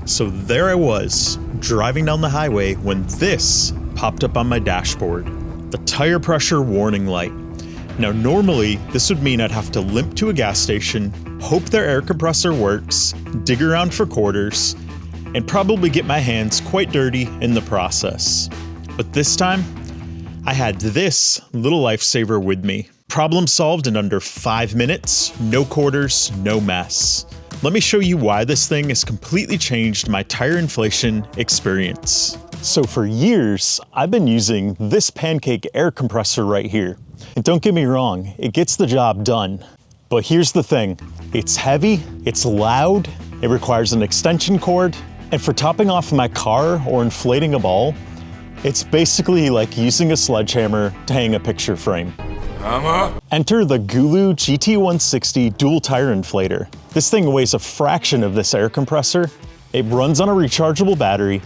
So there I was, driving down the highway when this popped up on my dashboard. The tire pressure warning light. Now normally, this would mean I'd have to limp to a gas station, hope their air compressor works, dig around for quarters, and probably get my hands quite dirty in the process. But this time, I had this little lifesaver with me. Problem solved in under 5 minutes, no quarters, no mess. Let me show you why this thing has completely changed my tire inflation experience. So for years, I've been using this pancake air compressor right here. And don't get me wrong, it gets the job done. But here's the thing, it's heavy, it's loud, it requires an extension cord, and for topping off my car or inflating a ball, it's basically like using a sledgehammer to hang a picture frame. Enter the GOOLOO GT160 Dual Tire Inflator. This thing weighs a fraction of this air compressor, it runs on a rechargeable battery,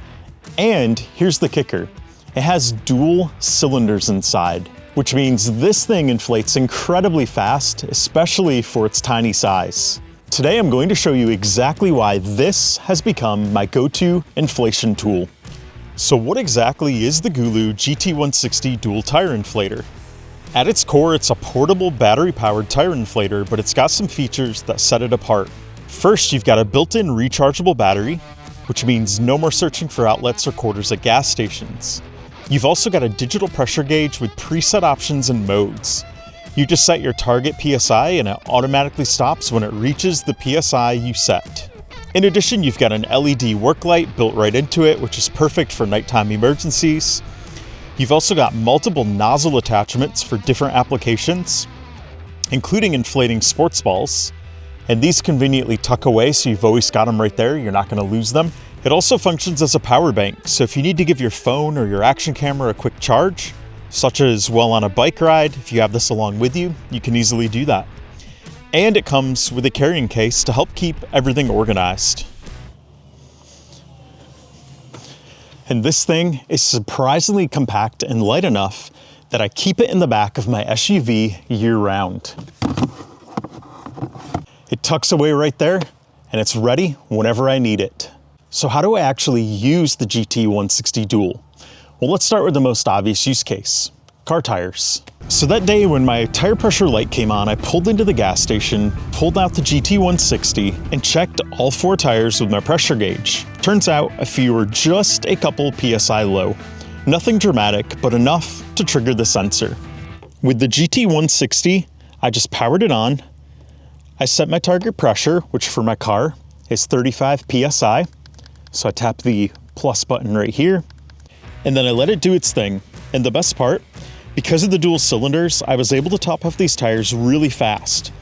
and here's the kicker, it has dual cylinders inside, which means this thing inflates incredibly fast, especially for its tiny size. Today I'm going to show you exactly why this has become my go-to inflation tool. So what exactly is the GOOLOO GT160 Dual Tire Inflator? At its core, it's a portable battery-powered tire inflator, but it's got some features that set it apart. First, you've got a built-in rechargeable battery, which means no more searching for outlets or quarters at gas stations. You've also got a digital pressure gauge with preset options and modes. You just set your target PSI and it automatically stops when it reaches the PSI you set. In addition, you've got an LED work light built right into it, which is perfect for nighttime emergencies. You've also got multiple nozzle attachments for different applications, including inflating sports balls. And these conveniently tuck away, so you've always got them right there, you're not gonna lose them. It also functions as a power bank, so if you need to give your phone or your action camera a quick charge, such as while on a bike ride, if you have this along with you, you can easily do that. And it comes with a carrying case to help keep everything organized. And this thing is surprisingly compact and light enough that I keep it in the back of my SUV year-round. It tucks away right there, and it's ready whenever I need it. So how do I actually use the GT160 Dual? Well, let's start with the most obvious use case, car tires. So that day when my tire pressure light came on, I pulled into the gas station, pulled out the GT160, and checked all 4 tires with my pressure gauge. Turns out a few were just a couple PSI low. Nothing dramatic, but enough to trigger the sensor. With the GT160, I just powered it on. I set my target pressure, which for my car is 35 PSI. So I tap the plus button right here, and then I let it do its thing. And the best part, because of the dual cylinders, I was able to top off these tires really fast.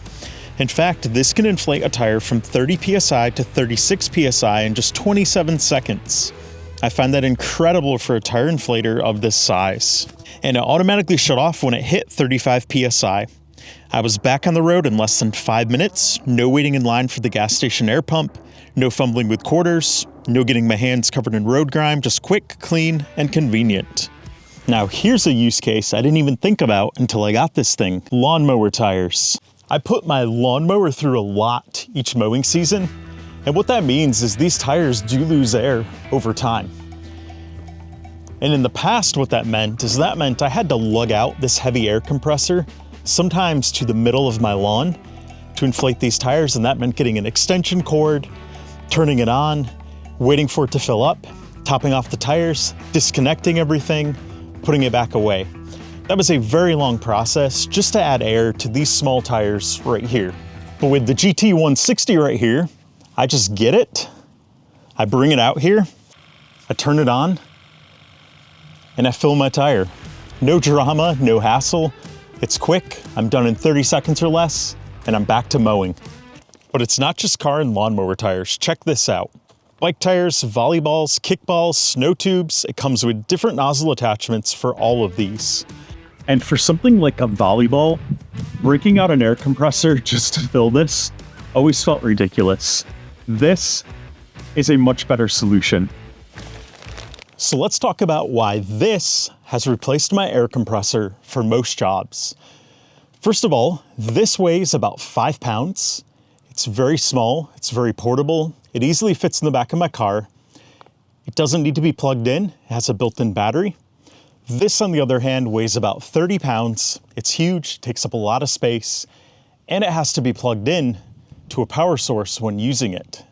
In fact, this can inflate a tire from 30 PSI to 36 PSI in just 27 seconds. I find that incredible for a tire inflator of this size. And it automatically shut off when it hit 35 PSI. I was back on the road in less than 5 minutes, no waiting in line for the gas station air pump, no fumbling with quarters, no getting my hands covered in road grime, just quick, clean, and convenient. Now here's a use case I didn't even think about until I got this thing, lawnmower tires. I put my lawnmower through a lot each mowing season, and what that means is these tires do lose air over time. And in the past, what that meant is I had to lug out this heavy air compressor, sometimes to the middle of my lawn, to inflate these tires, and that meant getting an extension cord, turning it on, waiting for it to fill up, topping off the tires, disconnecting everything, putting it back away. That was a very long process just to add air to these small tires right here. But with the GT160 right here, I just get it, I bring it out here, I turn it on, and I fill my tire. No drama, no hassle. It's quick, I'm done in 30 seconds or less, and I'm back to mowing. But it's not just car and lawnmower tires, check this out. Bike tires, volleyballs, kickballs, snow tubes, it comes with different nozzle attachments for all of these. And for something like a volleyball, breaking out an air compressor just to fill this always felt ridiculous. This is a much better solution. So let's talk about why this has replaced my air compressor for most jobs. First of all, this weighs about 5 pounds. It's very small, it's very portable, It easily fits in the back of my car. It doesn't need to be plugged in. It has a built-in battery. This, on the other hand, weighs about 30 pounds. It's huge, takes up a lot of space, and it has to be plugged in to a power source when using it.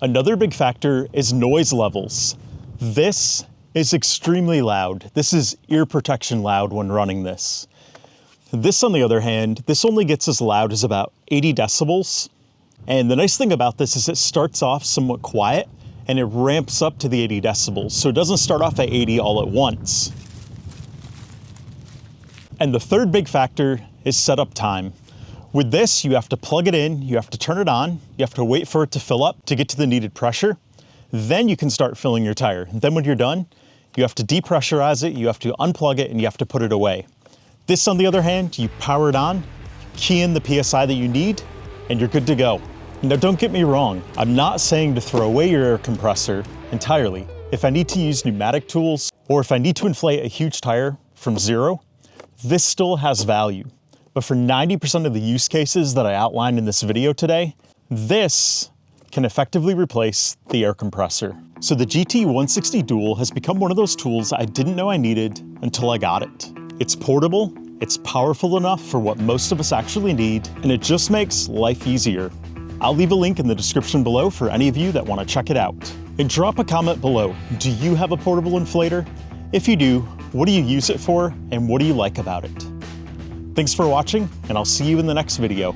Another big factor is noise levels. This is extremely loud. This is ear protection loud when running this. This, on the other hand, this only gets as loud as about 80 decibels. And the nice thing about this is it starts off somewhat quiet and it ramps up to the 80 decibels. So it doesn't start off at 80 all at once. And the third big factor is setup time. With this, you have to plug it in, you have to turn it on, you have to wait for it to fill up to get to the needed pressure. Then you can start filling your tire. Then when you're done, you have to depressurize it, you have to unplug it, and you have to put it away. This, on the other hand, you power it on, key in the PSI that you need, and you're good to go. Now, don't get me wrong, I'm not saying to throw away your air compressor entirely. If I need to use pneumatic tools, or if I need to inflate a huge tire from zero, this still has value. But for 90% of the use cases that I outlined in this video today, this can effectively replace the air compressor. So the GT160 Dual has become one of those tools I didn't know I needed until I got it. It's portable, it's powerful enough for what most of us actually need, and it just makes life easier. I'll leave a link in the description below for any of you that want to check it out. And drop a comment below. Do you have a portable inflator? If you do, what do you use it for, and what do you like about it? Thanks for watching, and I'll see you in the next video.